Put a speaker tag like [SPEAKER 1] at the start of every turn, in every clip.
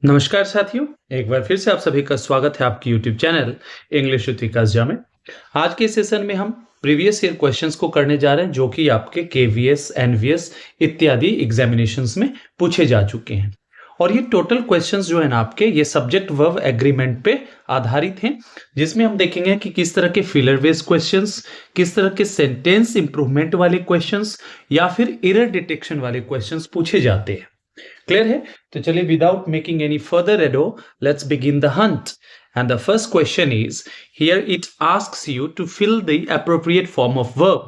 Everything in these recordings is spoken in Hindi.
[SPEAKER 1] नमस्कार साथियों, एक बार फिर से आप सभी का स्वागत है आपकी यूट्यूब चैनल इंग्लिश विद विकास झा में। आज के सेशन में हम प्रीवियस ईयर क्वेश्चंस को करने जा रहे हैं जो कि आपके केवीएस, एनवीएस इत्यादि एग्जामिनेशंस में पूछे जा चुके हैं। और ये टोटल क्वेश्चंस जो है ना आपके, ये सब्जेक्ट वर्ब एग्रीमेंट पे आधारित हैं, जिसमें हम देखेंगे कि किस तरह के फिलर बेस्ड क्वेश्चंस, किस तरह के सेंटेंस इंप्रूवमेंट वाले क्वेश्चंस या फिर एरर डिटेक्शन वाले क्वेश्चंस पूछे जाते हैं। क्लियर है? तो चलिए without making any further ado, let's begin the hunt. And the first question is, here it asks you to fill the appropriate form of verb.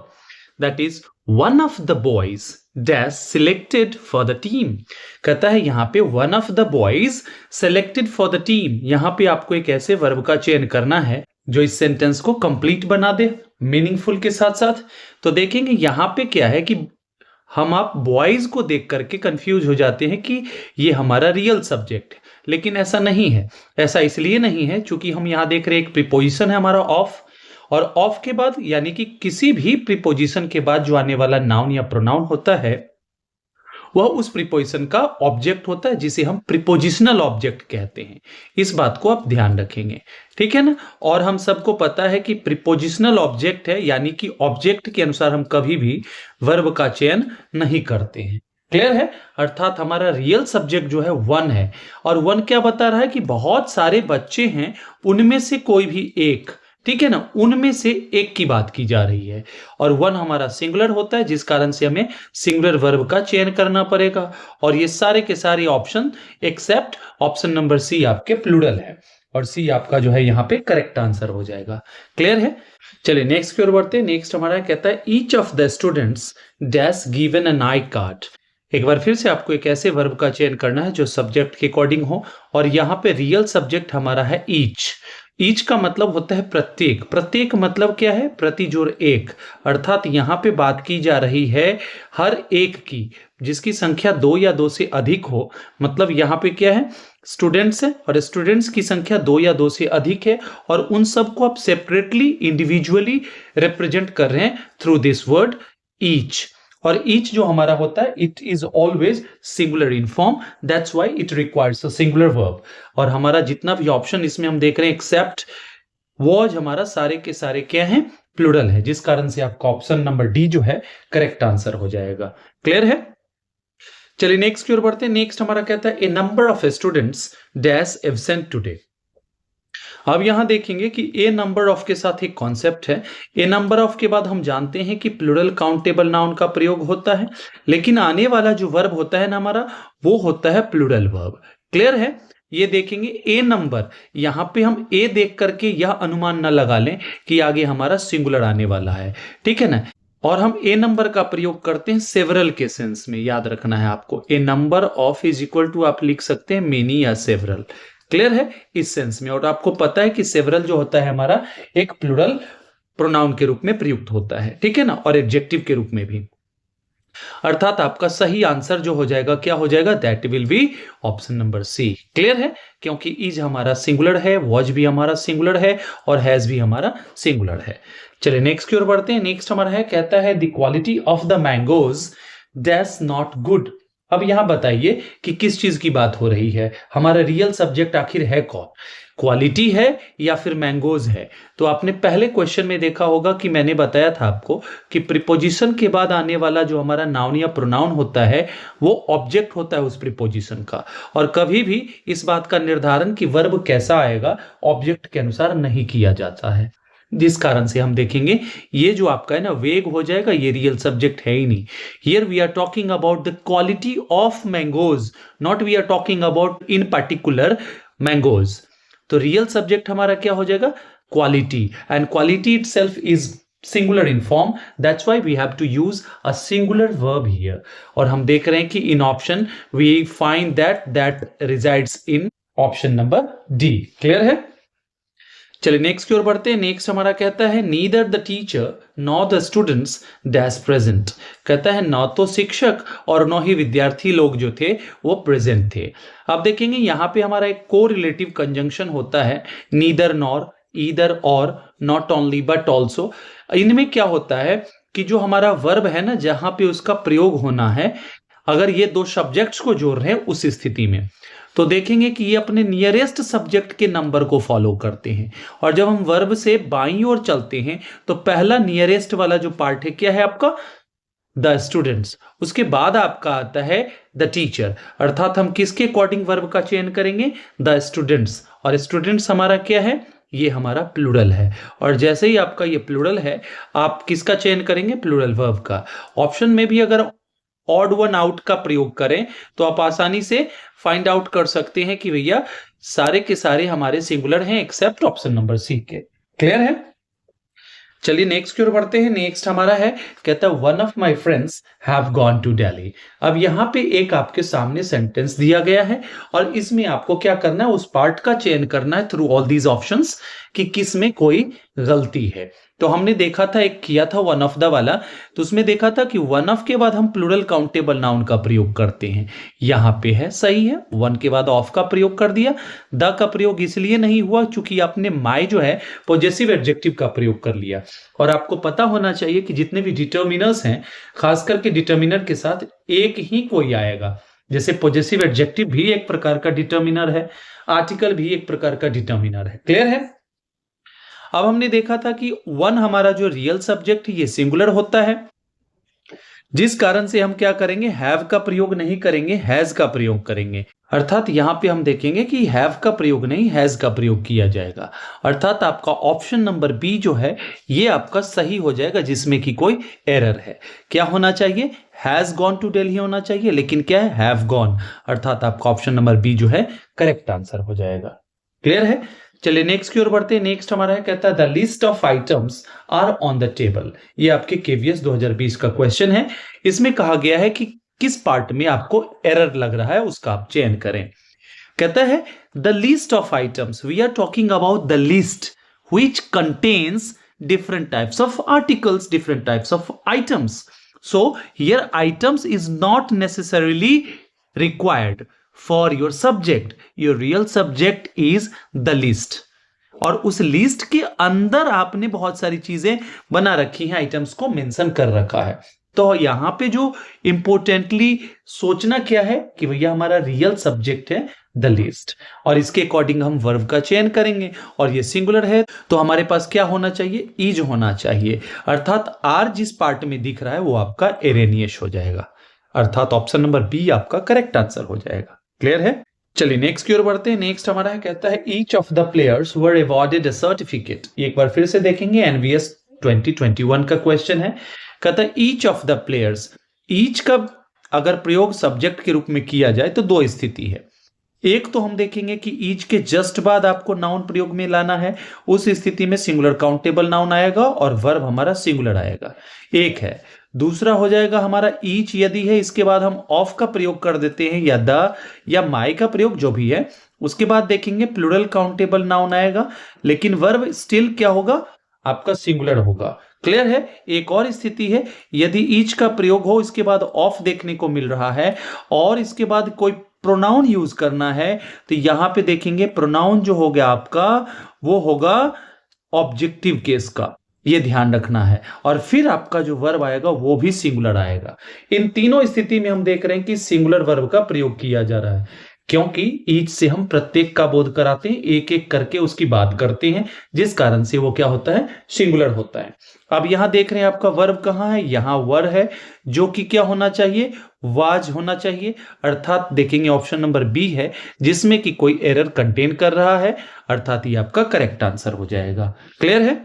[SPEAKER 1] That is, one of the boys dash selected for the team. कहता है यहाँ पे one of the boys selected for the team. यहाँ पे आपको एक ऐसे वर्ब का चयन करना है जो इस सेंटेंस को कंप्लीट बना दे, मीनिंगफुल के साथ साथ। तो देखेंगे यहाँ पे क्या है कि हम आप बॉयज को देख करके कंफ्यूज हो जाते हैं कि ये हमारा रियल सब्जेक्ट है, लेकिन ऐसा नहीं है। ऐसा इसलिए नहीं है क्योंकि हम यहाँ देख रहे हैं एक प्रीपोजिशन है हमारा ऑफ, और ऑफ के बाद यानी कि किसी भी प्रीपोजिशन के बाद जो आने वाला नाउन या प्रोनाउन होता है वह उस प्रीपोजिशन का ऑब्जेक्ट होता है, जिसे हम प्रीपोजिशनल ऑब्जेक्ट कहते हैं। इस बात को आप ध्यान रखेंगे, ठीक है ना। और हम सबको पता है कि प्रीपोजिशनल ऑब्जेक्ट है, यानी कि ऑब्जेक्ट के अनुसार हम कभी भी वर्ब का चयन नहीं करते हैं। क्लियर है? अर्थात हमारा रियल सब्जेक्ट जो है वन है, और वन क्या बता रहा है कि बहुत सारे बच्चे हैं, उनमें से कोई भी एक, ठीक है ना, उनमें से एक की बात की जा रही है। और वन हमारा सिंगुलर होता है, जिस कारण से हमें सिंगुलर वर्ब का चयन करना पड़ेगा। और ये सारे के सारे option except option number C आपके प्लूरल है, और सी आपका जो है यहाँ पे करेक्ट आंसर हो जाएगा। क्लियर है? चलिए नेक्स्ट की ओर बढ़ते हैं। नेक्स्ट हमारा कहता है each of the students dash given an I card. एक बार फिर से आपको एक ऐसे वर्ब का चयन करना है जो सब्जेक्ट के अकॉर्डिंग हो, और यहाँ पे रियल सब्जेक्ट हमारा है ईच। ईच का मतलब होता है प्रत्येक। प्रत्येक मतलब क्या है? प्रति जोड़ एक, अर्थात यहाँ पे बात की जा रही है हर एक की जिसकी संख्या 2 या 2 से अधिक हो। मतलब यहाँ पे क्या है? स्टूडेंट्स है, और स्टूडेंट्स की संख्या 2 या 2 से अधिक है, और उन सबको आप सेपरेटली इंडिविजुअली रिप्रेजेंट कर रहे हैं थ्रू दिस वर्ड ईच। और ईच जो हमारा होता है, it is always singular in form, that's why it requires a singular verb. और हमारा जितना भी ऑप्शन इसमें हम देख रहे हैं एक्सेप्ट वॉज, हमारा सारे के सारे क्या है? प्लूरल है, जिस कारण से आपका ऑप्शन नंबर डी जो है करेक्ट आंसर हो जाएगा। क्लियर है? चलिए नेक्स्ट की ओर बढ़ते हैं। नेक्स्ट हमारा कहता है a number of students dash absent today. अब यहां देखेंगे कि ए नंबर ऑफ के साथ एक कॉन्सेप्ट है। ए नंबर ऑफ के बाद हम जानते हैं कि प्लूरल काउंटेबल नाउन का प्रयोग होता है, लेकिन आने वाला जो वर्ब होता है ना हमारा, वो होता है प्लूरल वर्ब। क्लियर है? ये देखेंगे ए नंबर, यहां पे हम ए देख करके यह अनुमान न लगा लें कि आगे हमारा सिंगुलर आने वाला है, ठीक है ना। और हम ए नंबर का प्रयोग करते हैं सेवरल के सेंस में, याद रखना है आपको। A number of is equal to आप लिख सकते हैं मेनी या सेवरल। क्लियर है? इस सेंस में। और आपको पता है कि सेवरल जो होता है हमारा एक प्लूरल प्रोनाउन के रूप में प्रयुक्त होता है, ठीक है ना, और एडजेक्टिव के रूप में भी। अर्थात आपका सही आंसर जो हो जाएगा, क्या हो जाएगा? That will be option number C. Clear है? क्योंकि इज हमारा सिंगुलर है, वॉज भी हमारा सिंगुलर है, और हैज भी हमारा सिंगुलर है। चलिए नेक्स्ट की ओर बढ़ते हैं। नेक्स्ट हमारा है, कहता है the quality of the mangoes dash not good. अब यहां बताइए कि किस चीज की बात हो रही है? हमारा रियल सब्जेक्ट आखिर है कौन? क्वालिटी है या फिर मैंगोज है? तो आपने पहले क्वेश्चन में देखा होगा कि मैंने बताया था आपको कि प्रीपोजिशन के बाद आने वाला जो हमारा नाउन या प्रोनाउन होता है वो ऑब्जेक्ट होता है उस प्रीपोजिशन का, और कभी भी इस बात का निर्धारण कि वर्ब कैसा आएगा ऑब्जेक्ट के अनुसार नहीं किया जाता है। जिस कारण से हम देखेंगे ये जो आपका है ना वेग हो जाएगा, ये रियल सब्जेक्ट है ही नहीं। Here we are talking about the quality of mangoes, not we are talking about in particular mangoes. तो रियल सब्जेक्ट हमारा क्या हो जाएगा? Quality, and quality itself is singular in form, that's why we have to use a singular verb here. और हम देख रहे हैं कि in option we find that resides in option number D. Clear है? चलिए नेक्स्ट की ओर बढ़ते हैं। नेक्स्ट हमारा कहता है नीदर द टीचर नॉ द स्टूडेंट्स डैश प्रेजेंट। कहता है न तो शिक्षक और न ही विद्यार्थी लोग जो थे वो प्रेजेंट थे। आप देखेंगे यहां पे हमारा एक को रिलेटिव कंजंक्शन होता है, नीदर नॉर, ईदर और, नॉट ओनली बट ऑल्सो। इनमें क्या होता है कि जो हमारा वर्ब है ना, जहां पे उसका प्रयोग होना है, अगर ये दो सब्जेक्ट्स को जोड़ रहे हैं उस स्थिति में, तो देखेंगे कि ये अपने नियरेस्ट सब्जेक्ट के नंबर को फॉलो करते हैं। और जब हम वर्ब से बाईं ओर चलते हैं तो पहला नियरेस्ट वाला जो पार्ट है क्या है आपका, द स्टूडेंट्स। उसके बाद आपका आता है द टीचर, अर्थात हम किसके अकॉर्डिंग वर्ब का चयन करेंगे, द स्टूडेंट्स। और स्टूडेंट्स हमारा क्या है, ये हमारा प्लूरल है। और जैसे ही आपका ये प्लूरल है, आप किसका चयन करेंगे, प्लूरल वर्ब का। ऑप्शन में भी अगर ऑड वन आउट का प्रयोग करें तो आप आसानी से फाइंड आउट कर सकते हैं कि भैया सारे के सारे हमारे सिंगुलर हैं एक्सेप्ट ऑप्शन नंबर सी के। क्लियर है? चलिए नेक्स्ट की ओर बढ़ते हैं। नेक्स्ट हमारा है, कहता है one of my friends have gone to Delhi. अब यहां पे एक आपके सामने सेंटेंस दिया गया है और इसमें आपको क्या करना है, उस पार्ट का चयन करना है थ्रू ऑल दीज ऑप्शंस कि किस में कोई गलती है। तो हमने देखा था, एक किया था वन ऑफ द वाला, तो उसमें देखा था कि वन ऑफ के बाद हम प्लूरल काउंटेबल नाउन का प्रयोग करते हैं। यहां पे है, सही है, वन के बाद ऑफ का प्रयोग कर दिया। द का प्रयोग इसलिए नहीं हुआ क्योंकि आपने माई जो है पॉजेसिव एडजेक्टिव का प्रयोग कर लिया। और आपको पता होना चाहिए कि जितने भी डिटर्मिनर्स हैं, खास करके डिटर्मिनर के साथ एक ही कोई आएगा। जैसे पॉजेसिव एडजेक्टिव भी एक प्रकार का डिटर्मिनर है, आर्टिकल भी एक प्रकार का डिटर्मिनर है। क्लियर है? अब हमने देखा था कि वन हमारा जो रियल सब्जेक्ट है ये सिंगुलर होता है, जिस कारण से हम क्या करेंगे, हैव का प्रयोग नहीं करेंगे, हैज का प्रयोग करेंगे। अर्थात यहां पे हम देखेंगे कि हैव का प्रयोग नहीं, हैज का प्रयोग किया जाएगा। अर्थात आपका ऑप्शन नंबर बी जो है ये आपका सही हो जाएगा, जिसमें कि कोई एरर है। क्या होना चाहिए, हैज गॉन टू दिल्ली होना चाहिए, लेकिन क्या है, हैव गॉन। अर्थात आपका ऑप्शन नंबर बी जो है करेक्ट आंसर हो जाएगा। क्लियर है? चलिए नेक्स्ट की ओर बढ़ते हैं। नेक्स्ट हमारा है, कहता है the list of items are on the table. ये आपके केवीएस 2020 का क्वेश्चन है। इसमें कहा गया है कि किस पार्ट में आपको एरर लग रहा है, उसका आप चयन करें। कहता है the list of items, we are talking about the list which contains different types of articles, different types of items. So here items is not necessarily required for your subject. Your real subject is the list. और उस लिस्ट के अंदर आपने बहुत सारी चीजें बना रखी हैं, आइटम्स को मेंशन कर रखा है। तो यहां पे जो इंपोर्टेंटली सोचना क्या है कि भैया हमारा रियल सब्जेक्ट है द लिस्ट, और इसके अकॉर्डिंग हम वर्ब का चयन करेंगे। और ये सिंगुलर है तो हमारे पास क्या होना चाहिए, इज होना चाहिए। अर्थात आर जिस पार्ट में दिख रहा है वो आपका एरेनियस हो जाएगा। अर्थात ऑप्शन नंबर बी आपका करेक्ट आंसर हो जाएगा। क्लियर है? चलिए नेक्स्ट की ओर बढ़ते हैं। नेक्स्ट हमारा है, कहता है each of the players were awarded a certificate. एक बार फिर से देखेंगे, एनवीएस 2021 का क्वेश्चन है। कहता है each of the players. Each का अगर प्रयोग सब्जेक्ट के रूप में किया जाए तो दो स्थिति है। एक तो हम देखेंगे कि ईच के जस्ट बाद आपको नाउन प्रयोग में लाना है, उस स्थिति में सिंगुलर काउंटेबल नाउन आएगा और वर्ब हमारा सिंगुलर आएगा, एक है। दूसरा हो जाएगा हमारा ईच यदि है, इसके बाद हम ऑफ का प्रयोग कर देते हैं या द या माई का प्रयोग जो भी है, उसके बाद देखेंगे प्लूरल काउंटेबल नाउन आएगा, लेकिन वर्ब स्टिल क्या होगा, आपका सिंगुलर होगा। क्लियर है? एक और स्थिति है, यदि ईच का प्रयोग हो, इसके बाद ऑफ देखने को मिल रहा है और इसके बाद कोई प्रोनाउन यूज करना है, तो यहां पे देखेंगे प्रोनाउन जो हो गया आपका वो होगा ऑब्जेक्टिव केस का, ये ध्यान रखना है। और फिर आपका जो वर्ब आएगा वो भी सिंगुलर आएगा। इन तीनों स्थिति में हम देख रहे हैं कि सिंगुलर वर्ब का प्रयोग किया जा रहा है, क्योंकि ईच से हम प्रत्येक का बोध कराते हैं, एक एक करके उसकी बात करते हैं, जिस कारण से वो क्या होता है, सिंगुलर होता है। अब यहां देख रहे हैं आपका वर्ब कहां है, यहां वर है जो कि क्या होना चाहिए, वाज होना चाहिए। अर्थात देखेंगे ऑप्शन नंबर बी है जिसमें कि कोई एरर कंटेन कर रहा है, अर्थात ये आपका करेक्ट आंसर हो जाएगा। क्लियर है?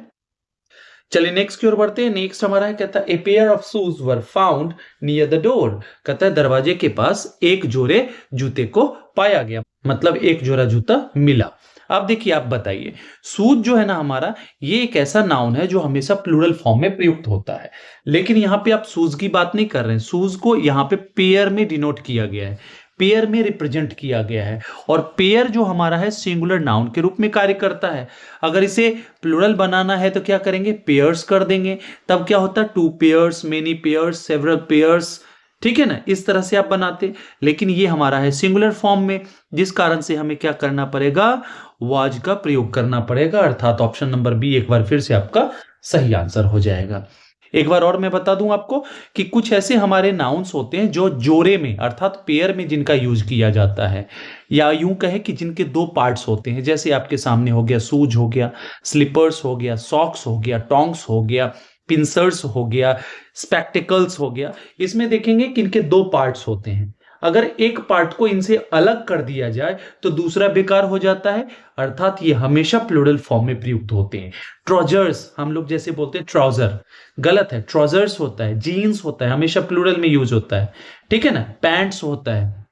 [SPEAKER 1] चलिए नेक्स्ट की ओर बढ़ते हैं। नेक्स्ट हमारा है, कहता है a pair of shoes were found near the door. कहता है दरवाजे के पास एक जोड़े जूते को पाया गया, मतलब एक जोड़ा जूता मिला। अब देखिए, आप बताइए, शूज जो है ना हमारा, ये एक ऐसा नाउन है जो हमेशा प्लूरल फॉर्म में प्रयुक्त होता है, लेकिन यहां पे आप शूज की बात नहीं कर रहे हैं। शूज को यहां पे पेयर में डिनोट किया गया है, पेयर में रिप्रेजेंट किया गया है, और पेयर जो हमारा है सिंगुलर नाउन के रूप में कार्य करता है। अगर इसे प्लूरल बनाना है तो क्या करेंगे, पेयर्स कर देंगे, तब क्या होता है, two pairs, many pairs, several pairs, ठीक है ना, इस तरह से आप बनाते। लेकिन ये हमारा है सिंगुलर फॉर्म में, जिस कारण से हमें क्या करना पड़ेगा, वाज का प्रयोग करना पड़ेगा। अर्थात ऑप्शन नंबर बी एक बार फिर से आपका सही आंसर हो जाएगा। एक बार और मैं बता दूं आपको कि कुछ ऐसे हमारे नाउन्स होते हैं जो जोड़े में अर्थात पेयर में जिनका यूज किया जाता है, या यूं कहे कि जिनके दो पार्ट्स होते हैं। जैसे आपके सामने हो गया शूज हो गया, स्लीपर्स हो गया, सॉक्स हो गया, टोंग्स हो गया, पिंसर्स हो गया, स्पेक्टिकल्स हो गया। इसमें देखेंगे कि इनके दो पार्ट्स होते हैं। अगर एक पार्ट को इनसे अलग कर दिया जाए तो दूसरा बेकार हो जाता है, अर्थात ये हमेशा प्लूरल फॉर्म में प्रयुक्त होते हैं। ट्राउजर्स हम लोग जैसे बोलते हैं ट्राउजर, गलत है, ट्राउजर्स होता है। जीन्स होता है, हमेशा प्लूरल में यूज होता है, ठीक है ना। पैंट्स होता है।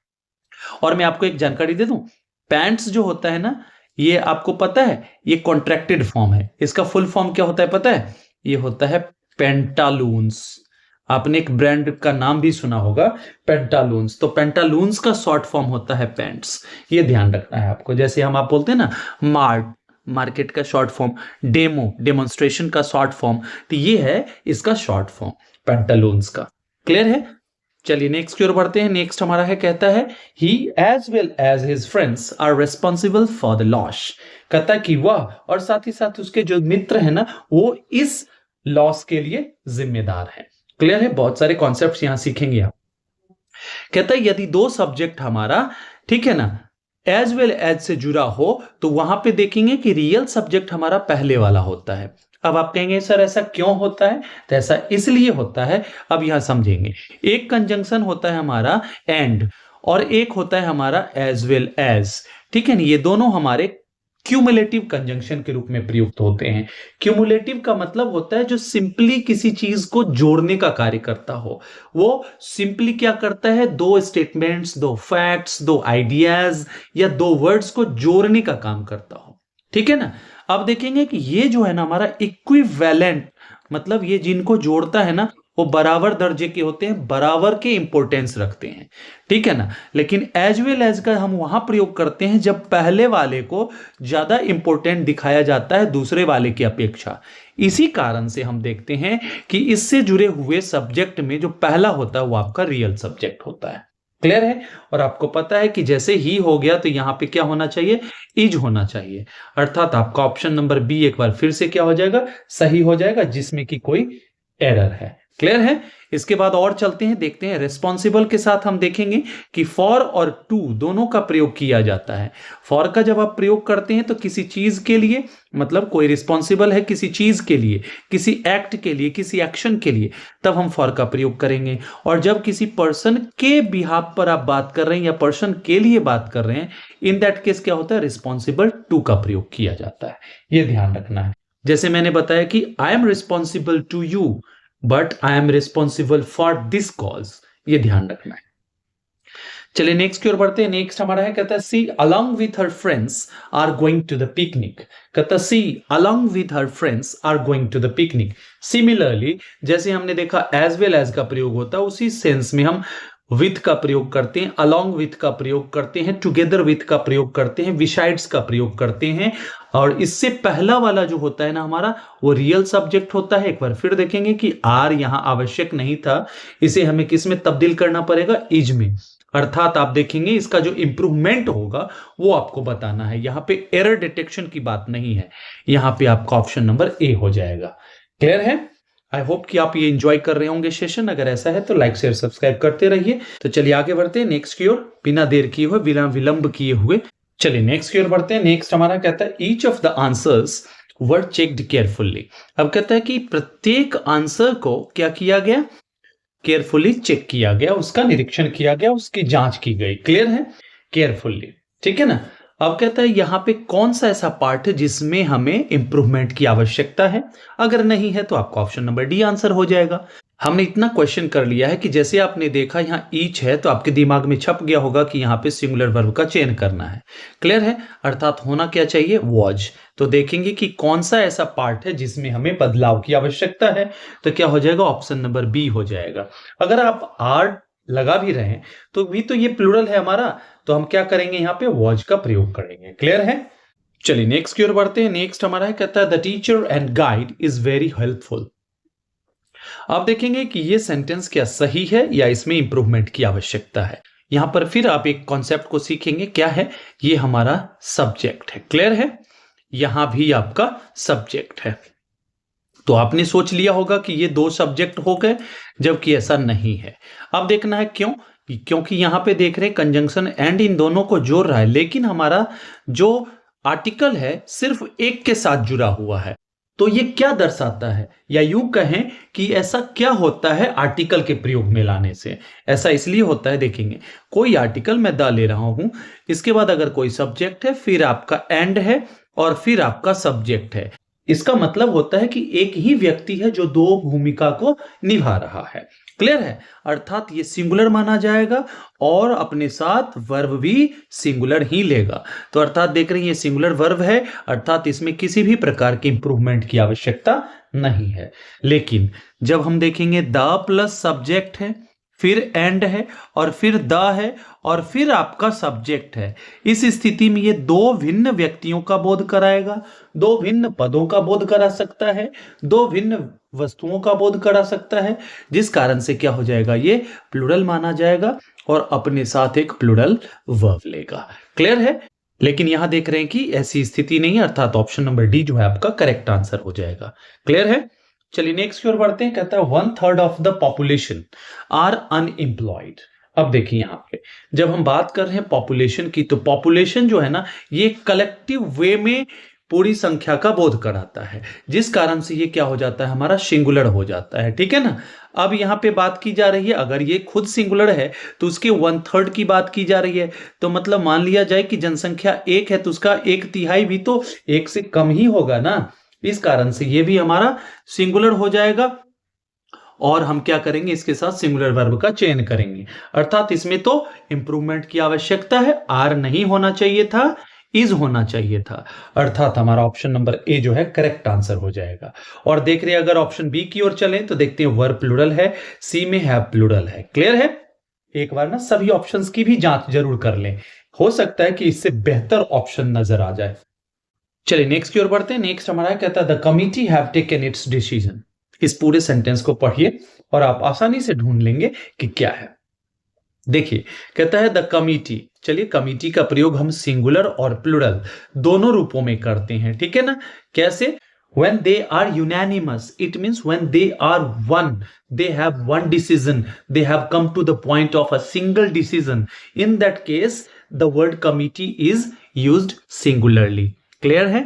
[SPEAKER 1] और मैं आपको एक जानकारी दे दूं, पैंट्स जो होता है ना, ये आपको पता है ये कॉन्ट्रैक्टेड फॉर्म है। इसका फुल फॉर्म क्या होता है पता है? ये होता है पेंटालून्स। आपने एक ब्रांड का नाम भी सुना होगा, पेंटालून्स। तो पेंटालून्स का शॉर्ट फॉर्म होता है पैंट्स। ये ध्यान रखना है आपको। जैसे हम आप बोलते हैं ना मार्केट का शॉर्ट फॉर्म, डेमोन्स्ट्रेशन का शॉर्ट फॉर्म, तो ये है इसका शॉर्ट फॉर्म पेंटालून्स का। क्लियर है? चलिए नेक्स्ट की ओर बढ़ते हैं। नेक्स्ट हमारा है, कहता है he as well as his friends are responsible for the loss. कहता है कि वह और साथ ही साथ उसके जो मित्र है ना, वो इस लॉस के लिए जिम्मेदार है। क्लियर है? बहुत सारे कॉन्सेप्ट्स यहां सीखेंगे आप। कहता है यदि दो सब्जेक्ट हमारा, ठीक है ना, एज वेल एज से जुड़ा हो तो वहां पे देखेंगे कि रियल सब्जेक्ट हमारा पहले वाला होता है। अब आप कहेंगे सर ऐसा क्यों होता है? तो ऐसा इसलिए होता है, अब यहां समझेंगे। एक कंजंक्शन होता है हमारा एंड, और एक होता है हमारा एज वेल एज, ठीक है ना। ये दोनों हमारे क्यूमुलेटिव कंजंक्शन के रूप में प्रयुक्त होते हैं। क्यूमुलेटिव का मतलब होता है जो सिंपली किसी चीज को जोड़ने का कार्य करता हो। वो सिंपली क्या करता है? दो स्टेटमेंट्स, दो फैक्ट्स, दो आइडियाज या दो वर्ड्स को जोड़ने का काम करता हो, ठीक है ना। अब देखेंगे कि ये जो है ना हमारा इक्विवेलेंट, मतलब ये जिनको जोड़ता है ना वो बराबर दर्जे के होते हैं, बराबर के इंपॉर्टेंस रखते हैं, ठीक है ना। लेकिन एज वेल एज का हम वहां प्रयोग करते हैं जब पहले वाले को ज्यादा इंपॉर्टेंट दिखाया जाता है दूसरे वाले की अपेक्षा। इसी कारण से हम देखते हैं कि इससे जुड़े हुए सब्जेक्ट में जो पहला होता है वो आपका रियल सब्जेक्ट होता है। क्लियर है? और आपको पता है कि जैसे ही हो गया तो यहां पे क्या होना चाहिए? इज होना चाहिए। अर्थात आपका ऑप्शन नंबर बी एक बार फिर से क्या हो जाएगा? सही हो जाएगा, जिसमें कि कोई एरर है। क्लियर है? इसके बाद और चलते हैं, देखते हैं रिस्पॉन्सिबल के साथ हम देखेंगे कि फॉर और टू दोनों का प्रयोग किया जाता है। फॉर का जब आप प्रयोग करते हैं तो किसी चीज के लिए, मतलब कोई रिस्पॉन्सिबल है किसी चीज के लिए, किसी एक्ट के लिए, किसी एक्शन के लिए, तब हम फॉर का प्रयोग करेंगे। और जब किसी पर्सन के बिहाफ पर आप बात कर रहे हैं या पर्सन के लिए बात कर रहे हैं, इन दैट केस क्या होता है? रिस्पॉन्सिबल टू का प्रयोग किया जाता है। यह ध्यान रखना है। जैसे मैंने बताया कि I am responsible to you but I am responsible for this cause, ये ध्यान रखना है। चलिए नेक्स्ट की ओर बढ़ते हैं। नेक्स्ट हमारा है, कहता है she along with her friends are going to the picnic. कहता है she along with her friends are going to the picnic. Similarly जैसे हमने देखा एज वेल एज का प्रयोग होता है, उसी सेंस में हम विथ का प्रयोग करते हैं, अलोंग विथ का प्रयोग करते हैं, टुगेदर विथ का प्रयोग करते हैं, बिसाइड्स का प्रयोग करते हैं। और इससे पहला वाला जो होता है ना हमारा, वो रियल सब्जेक्ट होता है। एक बार फिर देखेंगे कि आर यहां आवश्यक नहीं था, इसे हमें किस में तब्दील करना पड़ेगा? इज में। अर्थात आप देखेंगे इसका जो इंप्रूवमेंट होगा वो आपको बताना है। यहां पे एरर डिटेक्शन की बात नहीं है, यहां पे आपका ऑप्शन नंबर ए हो जाएगा। क्लियर है? आई होप कि आप ये एंजॉय कर रहे होंगे सेशन। अगर ऐसा है तो लाइक शेयर सब्सक्राइब करते रहिए। तो चलिए आगे बढ़ते हैं नेक्स्ट की ओर, बिना देर किए हुए, बिना विलंब किए हुए। चलिए नेक्स्ट की ओर बढ़ते हैं। नेक्स्ट हमारा कहता है each of the answers were checked carefully. अब कहता है कि प्रत्येक आंसर को क्या किया गया? केयरफुली चेक किया गया, उसका निरीक्षण किया गया, उसकी जांच की गई। क्लियर है? केयरफुली, ठीक है ना। अब कहता है यहां पे कौन सा ऐसा पार्ट है जिसमें हमें इंप्रूवमेंट की आवश्यकता है? अगर नहीं है तो आपका ऑप्शन नंबर डी आंसर हो जाएगा। हमने इतना क्वेश्चन कर लिया है कि जैसे आपने देखा यहां ईच है तो आपके दिमाग में छप गया होगा कि यहां पे सिंगुलर वर्ब का चयन करना है। क्लियर है? अर्थात होना क्या चाहिए? वॉज। तो देखेंगे कि कौन सा ऐसा पार्ट है जिसमें हमें बदलाव की आवश्यकता है, तो क्या हो जाएगा? ऑप्शन नंबर बी हो जाएगा। अगर आप आर लगा भी रहे तो भी तो ये प्लूरल है हमारा, तो हम क्या करेंगे? यहां पे वॉज का प्रयोग करेंगे। क्लियर है? चलिए नेक्स्ट की ओर बढ़ते हैं। नेक्स्ट हमारा है, कहता है the teacher and guide is very helpful. आप देखेंगे कि ये सेंटेंस क्या सही है या इसमें इंप्रूवमेंट की आवश्यकता है। यहां पर फिर आप एक कॉन्सेप्ट को सीखेंगे, क्या है? ये हमारा सब्जेक्ट है। क्लियर है? यहां भी आपका सब्जेक्ट है। तो आपने सोच लिया होगा कि ये दो सब्जेक्ट हो गए, जबकि ऐसा नहीं है। अब देखना है क्यों, क्योंकि यहां पे देख रहे हैं कंजंक्शन एंड इन दोनों को जोड़ रहा है, लेकिन हमारा जो आर्टिकल है सिर्फ एक के साथ जुड़ा हुआ है। तो ये क्या दर्शाता है, या यूं कहें कि ऐसा क्या होता है आर्टिकल के प्रयोग में लाने से। ऐसा इसलिए होता है, देखेंगे कोई आर्टिकल मैं द ले रहा हूं, इसके बाद अगर कोई सब्जेक्ट है, फिर आपका एंड है और फिर आपका सब्जेक्ट है। इसका मतलब होता है कि एक ही व्यक्ति है जो दो भूमिका को निभा रहा है। क्लियर है, अर्थात ये सिंगुलर माना जाएगा और अपने साथ वर्ब भी सिंगुलर ही लेगा। तो अर्थात देख रहे हैं ये सिंगुलर वर्ब है, अर्थात इसमें किसी भी प्रकार की इंप्रूवमेंट की आवश्यकता नहीं है। लेकिन जब हम देखेंगे द प्लस सब्जेक्ट है, फिर एंड है और फिर द है और फिर आपका सब्जेक्ट है, इस स्थिति में ये दो भिन्न व्यक्तियों का बोध कराएगा, दो भिन्न पदों का बोध करा सकता है, दो भिन्न वस्तुओं का बोध करा सकता है, जिस कारण से क्या हो जाएगा, ये प्लूरल माना जाएगा और अपने साथ एक प्लूरल वर्ब लेगा। क्लियर है, लेकिन यहां देख रहे हैं कि ऐसी स्थिति नहीं है, अर्थात ऑप्शन नंबर डी जो है आपका करेक्ट आंसर हो जाएगा। क्लियर है, चलिए नेक्स्ट की ओर बढ़ते हैं। कहता है 1/3 of the population are unemployed. अब देखिए यहां पे जब हम बात कर रहे हैं पॉपुलेशन की, तो पॉपुलेशन जो है ना, ये कलेक्टिव वे में पूरी संख्या का बोध कराता है, जिस कारण से ये क्या हो जाता है, हमारा सिंगुलर हो जाता है। ठीक है ना, अब यहां पे बात की जा रही है, अगर ये खुद सिंगुलर है तो उसके 1/3 की बात की जा रही है, तो मतलब मान लिया जाए कि जनसंख्या 1 है तो उसका 1/3 भी तो 1 से कम ही होगा ना, इस कारण से ये भी हमारा सिंगुलर हो जाएगा और हम क्या करेंगे, इसके साथ सिंगुलर वर्ब का चयन करेंगे। अर्थात इसमें तो इंप्रूवमेंट की आवश्यकता है, आर नहीं होना चाहिए था, इज होना चाहिए था। अर्थात हमारा ऑप्शन नंबर ए जो है करेक्ट आंसर हो जाएगा। और देख रहे हैं अगर ऑप्शन बी की ओर चलें तो देखते हैं वर्ब प्लूरल है, सी में हैव प्लूरल है। क्लियर है, एक बार ना सभी ऑप्शंस की भी जांच जरूर कर लें, हो सकता है कि इससे बेहतर ऑप्शन नजर आ जाए। चलिए नेक्स्ट की ओर बढ़ते हैं। नेक्स्ट हमारा कहता है the committee have taken it's decision. इस पूरे सेंटेंस को पढ़िए और आप आसानी से ढूंढ लेंगे कि क्या है। देखिए कहता है द कमिटी, चलिए कमिटी का प्रयोग हम सिंगुलर और प्लूरल दोनों रूपों में करते हैं। ठीक है ना, कैसे, when they are unanimous, it means when they are one, they have one decision, they have come to the point of a single decision. In that case the word committee is used singularly. Clear है,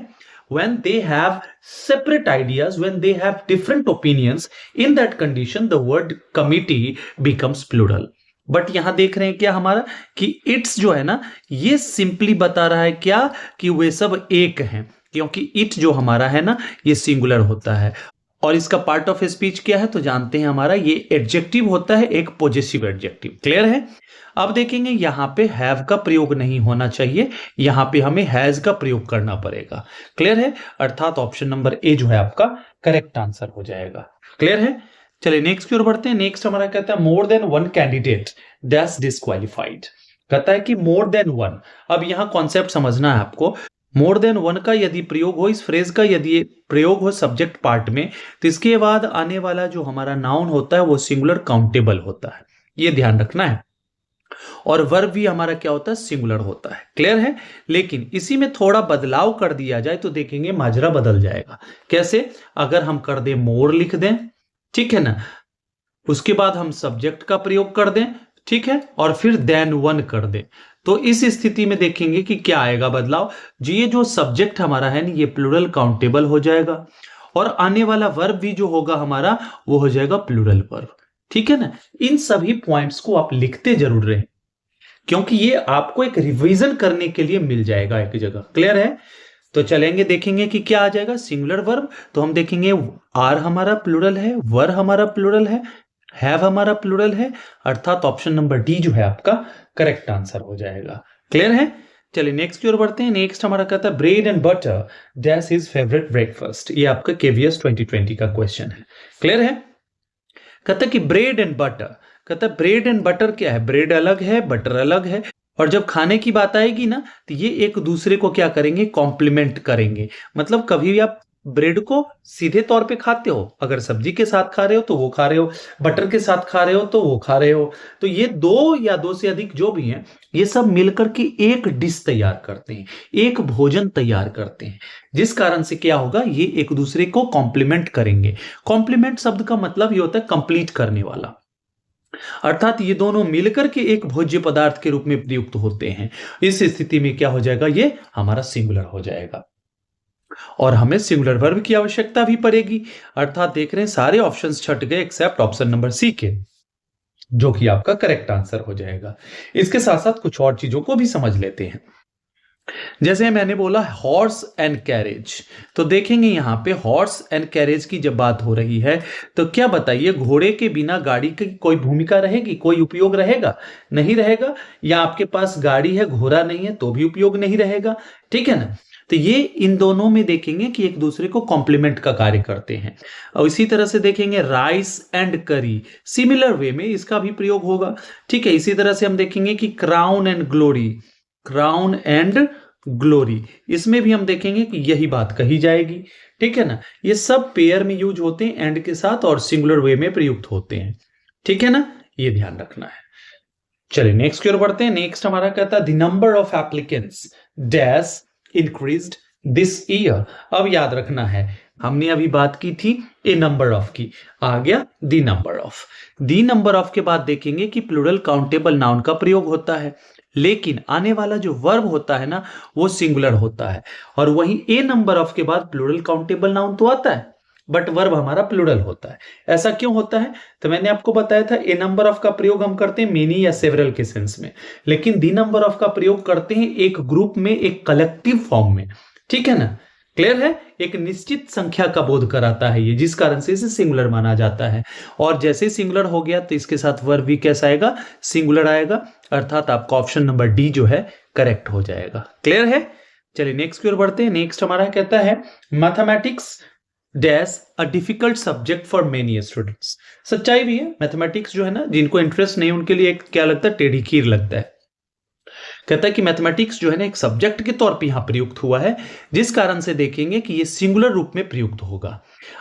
[SPEAKER 1] when they have separate ideas, when they have different opinions, in that condition the word committee becomes plural. But यहां देख रहे हैं क्या हमारा कि इट्स जो है ना, ये सिंपली बता रहा है क्या कि वे सब एक हैं, क्योंकि इट जो हमारा है ना ये सिंगुलर होता है और इसका पार्ट ऑफ स्पीच क्या है तो जानते हैं हमारा ये एडजेक्टिव होता है, एक पॉजिटिव एडजेक्टिव। क्लियर है, अब देखेंगे यहां पे हैव का प्रयोग नहीं होना चाहिए, यहां पे हमें हैज का प्रयोग करना पड़ेगा। क्लियर है, अर्थात ऑप्शन नंबर ए जो है आपका करेक्ट आंसर हो जाएगा। क्लियर है, चलिए नेक्स्ट की ओर बढ़ते हैं। नेक्स्ट हमारा कहता है more than one candidate that's disqualified. कहता है कि मोर देन वन, अब यहां कॉन्सेप्ट समझना है आपको। मोर देन वन का यदि प्रयोग हो, इस फ्रेज का यदि प्रयोग हो सब्जेक्ट पार्ट में, तो इसके बाद आने वाला जो हमारा नाउन होता है वो सिंगुलर काउंटेबल होता है, ये ध्यान रखना है। और वर्ब भी हमारा क्या होता है, सिंगुलर होता है। क्लियर है, लेकिन इसी में थोड़ा बदलाव कर दिया जाए तो देखेंगे माजरा बदल जाएगा। कैसे, अगर हम कर दें मोर लिख दें, ठीक है ना, उसके बाद हम सब्जेक्ट का प्रयोग कर दें, ठीक है, और फिर देन वन कर दें, तो इस स्थिति में देखेंगे कि क्या आएगा बदलाव जी। ये जो सब्जेक्ट हमारा है ना ये प्लूरल काउंटेबल हो जाएगा और आने वाला वर्ब भी जो होगा हमारा वो हो जाएगा प्लूरल वर्ब। ठीक है ना, इन सभी पॉइंट्स को आप लिखते जरूर रहे क्योंकि ये आपको एक रिवीजन करने के लिए मिल जाएगा एक जगह। क्लियर है, तो चलेंगे देखेंगे कि क्या आ जाएगा सिंगुलर वर्ब। तो हम देखेंगे आर हमारा प्लूरल है, वर हमारा प्लूरल है, हैव हमारा प्लूरल है, अर्थात ऑप्शन नंबर डी जो है आपका करेक्ट आंसर हो जाएगा। क्लियर है, चलिए नेक्स्ट की ओर बढ़ते हैं। नेक्स्ट हमारा कहता है bread and butter that's his favourite breakfast. ये आपका केवीएस 2020 का क्वेश्चन है। क्लियर है, कहता है कि ब्रेड एंड बटर, कहता है ब्रेड एंड बटर क्या है, ब्रेड अलग है, बटर अलग है, और जब खाने की बात आएगी ना तो ये एक दूसरे को क्या करेंगे, कॉम्प्लीमेंट करेंगे। मतलब कभी भी आप ब्रेड को सीधे तौर पे खाते हो, अगर सब्जी के साथ खा रहे हो तो वो खा रहे हो, बटर के साथ खा रहे हो तो वो खा रहे हो। तो ये दो या दो से अधिक जो भी हैं, ये सब मिलकर के एक डिश तैयार करते हैं, एक भोजन तैयार करते हैं, जिस कारण से क्या होगा, ये एक दूसरे को कॉम्प्लीमेंट करेंगे। कॉम्प्लीमेंट शब्द का मतलब ये होता है कंप्लीट करने वाला, अर्थात ये दोनों मिलकर के एक भोज्य पदार्थ के रूप में प्रयुक्त होते हैं। इस स्थिति में क्या हो जाएगा, ये हमारा सिंगुलर हो जाएगा और हमें सिंगुलर वर्ब की आवश्यकता भी पड़ेगी। अर्थात देख रहे हैं सारे ऑप्शंस छट गए एक्सेप्ट ऑप्शन नंबर सी के, जो कि आपका करेक्ट आंसर हो जाएगा। इसके साथ साथ कुछ और चीजों को भी समझ लेते हैं। जैसे मैंने बोला हॉर्स एंड कैरेज, तो देखेंगे यहां पे हॉर्स एंड कैरेज की जब बात हो रही है तो क्या बताइए, घोड़े के बिना गाड़ी की कोई भूमिका रहेगी, कोई उपयोग रहेगा? नहीं रहेगा। या आपके पास गाड़ी है, घोड़ा नहीं है, तो भी उपयोग नहीं रहेगा। ठीक है ना। तो ये इन दोनों में देखेंगे कि एक दूसरे को कॉम्प्लीमेंट का कार्य करते हैं। और इसी तरह से देखेंगे राइस एंड करी, सिमिलर वे में इसका भी प्रयोग होगा। ठीक है। इसी तरह से हम देखेंगे कि crown and glory, crown and glory, इसमें भी हम देखेंगे कि यही बात कही जाएगी। ठीक है ना। ये सब पेयर में यूज होते हैं एंड के साथ और सिंगुलर वे में प्रयुक्त होते हैं। ठीक है ना, ये ध्यान रखना है। चलिए नेक्स्ट की ओर बढ़ते हैं। नेक्स्ट हमारा कहता है the number of applicants dash increased this year. अब याद रखना है, हमने अभी बात की थी ए नंबर ऑफ की, आ गया the number of. The number of के बाद देखेंगे कि प्लूरल काउंटेबल नाउन का प्रयोग होता है, लेकिन आने वाला जो वर्ब होता है ना, वो सिंगुलर होता है। और वहीं ए नंबर ऑफ के बाद प्लूरल काउंटेबल नाउन तो आता है, बट वर्ब हमारा प्लूरल होता है। ऐसा क्यों होता है? तो मैंने आपको बताया था ए नंबर ऑफ का प्रयोग हम करते हैं मेनी या सेवरल के सेंस में, लेकिन दी नंबर ऑफ का प्रयोग करते हैं एक ग्रुप में, एक कलेक्टिव फॉर्म में। ठीक है ना, क्लियर है? एक निश्चित संख्या का बोध कराता है ये, जिस कारण से इसे सिंगुलर माना जाता है। और जैसे सिंगुलर हो गया तो इसके साथ वर्ब भी कैसा आएगा, सिंगुलर आएगा। अर्थात आपका ऑप्शन नंबर डी जो है करेक्ट हो जाएगा। क्लियर है? चलिए नेक्स्ट की ओर बढ़ते हैं। नेक्स्ट हमारा कहता है mathematics dash a difficult subject for many students. सच्चाई भी है, मैथमेटिक्स जो है ना, जिनको इंटरेस्ट नहीं उनके लिए क्या लगता है, टेढ़ी खीर लगता है। कहता है कि मैथमेटिक्स जो है ना एक सब्जेक्ट के तौर पे यहां प्रयुक्त हुआ है, जिस कारण से देखेंगे कि ये सिंगुलर रूप में प्रयुक्त होगा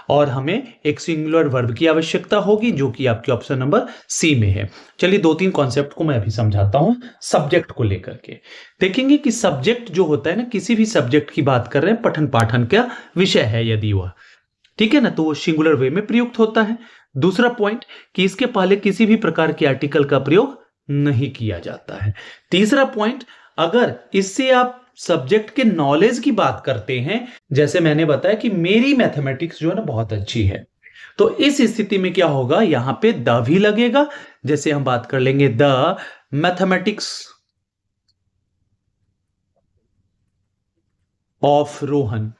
[SPEAKER 1] और हमें एक सिंगुलर वर्ब की आवश्यकता होगी, जो कि आपके ऑप्शन नंबर सी में है। चलिए दो तीन कॉन्सेप्ट को मैं अभी समझाता हूं सब्जेक्ट को लेकर के। देखेंगे कि सब्जेक्ट जो होता है ना, किसी भी सब्जेक्ट की बात कर रहे हैं, पठन पाठन का विषय है यदि वह, ठीक है ना, तो वो सिंगुलर वे में प्रयुक्त होता है। दूसरा पॉइंट कि इसके पहले किसी भी प्रकार के आर्टिकल का प्रयोग नहीं किया जाता है। तीसरा पॉइंट, अगर इससे आप सब्जेक्ट के नॉलेज की बात करते हैं, जैसे मैंने बताया कि मेरी मैथमेटिक्स जो है ना बहुत अच्छी है, तो इस स्थिति में क्या होगा, यहां पे द भी लगेगा। जैसे हम बात कर लेंगे द मैथमेटिक्स ऑफ रोहन,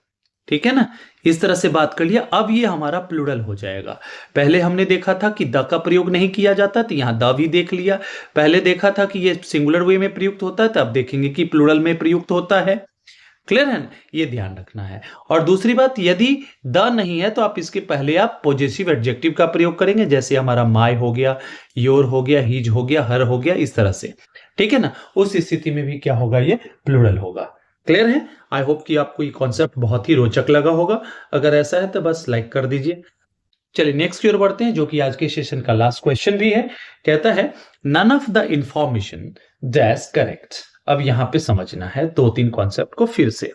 [SPEAKER 1] ठीक है ना, इस तरह से बात कर लिया। अब ये हमारा प्लूरल हो जाएगा। पहले हमने देखा था कि द का प्रयोग नहीं किया जाता, तो यहां द भी देख लिया। पहले देखा था कि ये सिंगुलर वे में प्रयुक्त होता है, तो अब देखेंगे कि प्लूरल में प्रयुक्त होता है। क्लियर है ना? ये ध्यान रखना है। और दूसरी बात, यदि द नहीं है तो आप इसके पहले आप पॉजिटिव एडजेक्टिव का प्रयोग करेंगे, जैसे हमारा माय हो गया, योर हो गया, हीज हो गया, हर हो गया, इस तरह से। ठीक है ना, उस स्थिति में भी क्या होगा, ये प्लूरल होगा। क्लियर है? आई होप कि आपको ये कॉन्सेप्ट बहुत ही रोचक लगा होगा। अगर ऐसा है तो बस लाइक कर दीजिए। चलिए नेक्स्ट की ओर बढ़ते हैं, जो कि आज के सेशन का लास्ट क्वेश्चन भी है। कहता है none of the information that's correct. अब यहां पे समझना है दो तीन कॉन्सेप्ट को फिर से।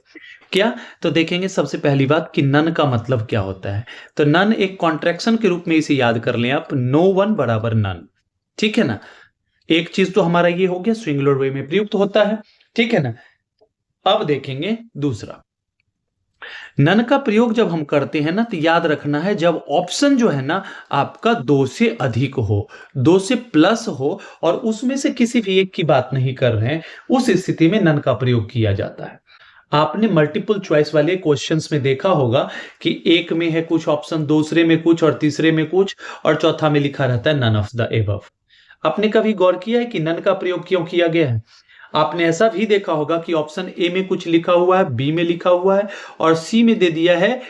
[SPEAKER 1] क्या? तो देखेंगे सबसे पहली बात कि नन का मतलब क्या होता है। तो नन एक कॉन्ट्रैक्शन के रूप में इसे याद कर लें आप, नो वन बराबर नन। ठीक है ना, एक चीज तो हमारा ये हो गया, सिंगुलर वे में प्रयुक्त होता है। ठीक है ना, अब देखेंगे दूसरा, नन का प्रयोग जब हम करते हैं ना, तो याद रखना है जब ऑप्शन जो है ना आपका दो से अधिक हो, दो से प्लस हो, और उसमें से किसी भी एक की बात नहीं कर रहे हैं, उस स्थिति में नन का प्रयोग किया जाता है। आपने मल्टीपल चॉइस वाले क्वेश्चंस में देखा होगा कि एक में है कुछ ऑप्शन, दूसरे में कुछ, और तीसरे में कुछ, और चौथा में लिखा रहता है नन ऑफ द एबव। आपने कभी गौर किया है कि नन का प्रयोग क्यों किया गया है? आपने ऐसा भी देखा होगा कि ऑप्शन ए में कुछ लिखा हुआ है, बी में लिखा हुआ है, और सी में दे दिया है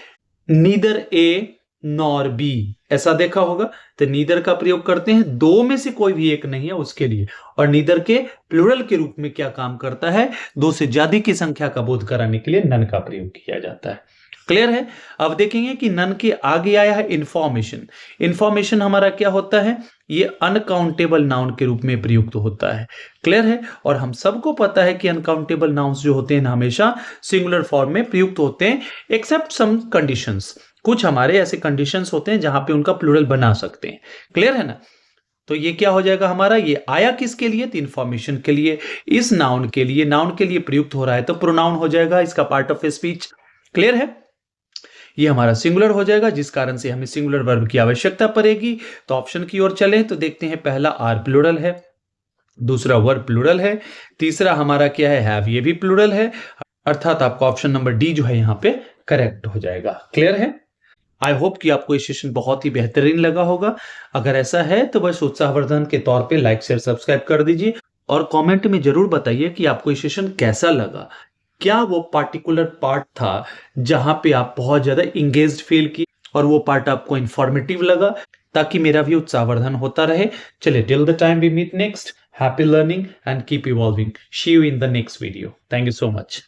[SPEAKER 1] नीदर ए नॉर बी, ऐसा देखा होगा। तो नीदर का प्रयोग करते हैं, दो में से कोई भी एक नहीं है उसके लिए। और नीदर के प्लूरल के रूप में क्या काम करता है, दो से ज्यादा की संख्या का बोध कराने के लिए नन का प्रयोग किया जाता है। क्लियर है। अब देखेंगे कि नन के आगे आया है इंफॉर्मेशन। इंफॉर्मेशन हमारा क्या होता है, ये अनकाउंटेबल नाउन के रूप में प्रयुक्त होता है। क्लियर है। और हम सबको पता है कि अनकाउंटेबल नाउन्स जो होते हैं हमेशा सिंगुलर फॉर्म में प्रयुक्त होते हैं, एक्सेप्ट सम कंडीशंस। कुछ हमारे ऐसे कंडीशंस होते हैं जहां पे उनका प्लूरल बना सकते हैं। क्लियर है ना। तो ये क्या हो जाएगा हमारा, ये आया किसके लिए, तो इंफॉर्मेशन के लिए। इस नाउन के लिए, नाउन के लिए प्रयुक्त हो रहा है तो प्रोनाउन हो जाएगा, इसका पार्ट ऑफ स्पीच। क्लियर है। ये हमारा सिंगुलर हो जाएगा, जिस कारण से हमें सिंगुलर वर्ब की आवश्यकता पड़ेगी। तो ऑप्शन की ओर चलें तो देखते हैं, पहला आर प्लूरल है, दूसरा वर्ब प्लूरल है, तीसरा हमारा क्या है, हैव, ये भी प्लूरल है। अर्थात आपका ऑप्शन नंबर डी जो है यहाँ पे करेक्ट हो जाएगा। क्लियर है। आई होप कि आपको ये सेशन बहुत ही बेहतरीन लगा होगा। अगर ऐसा है तो बस उत्साहवर्धन के तौर पे लाइक शेयर सब्सक्राइब कर दीजिए और कमेंट में जरूर बताइए कि आपको ये सेशन कैसा लगा। क्या वो पार्टिकुलर पार्ट था जहां पे आप बहुत ज्यादा इंगेज्ड फील किए और वो पार्ट आपको इंफॉर्मेटिव लगा, ताकि मेरा भी उत्साहवर्धन होता रहे। चलिए, till the time we meet next, happy learning and keep evolving. See you in the next video. Thank you so much.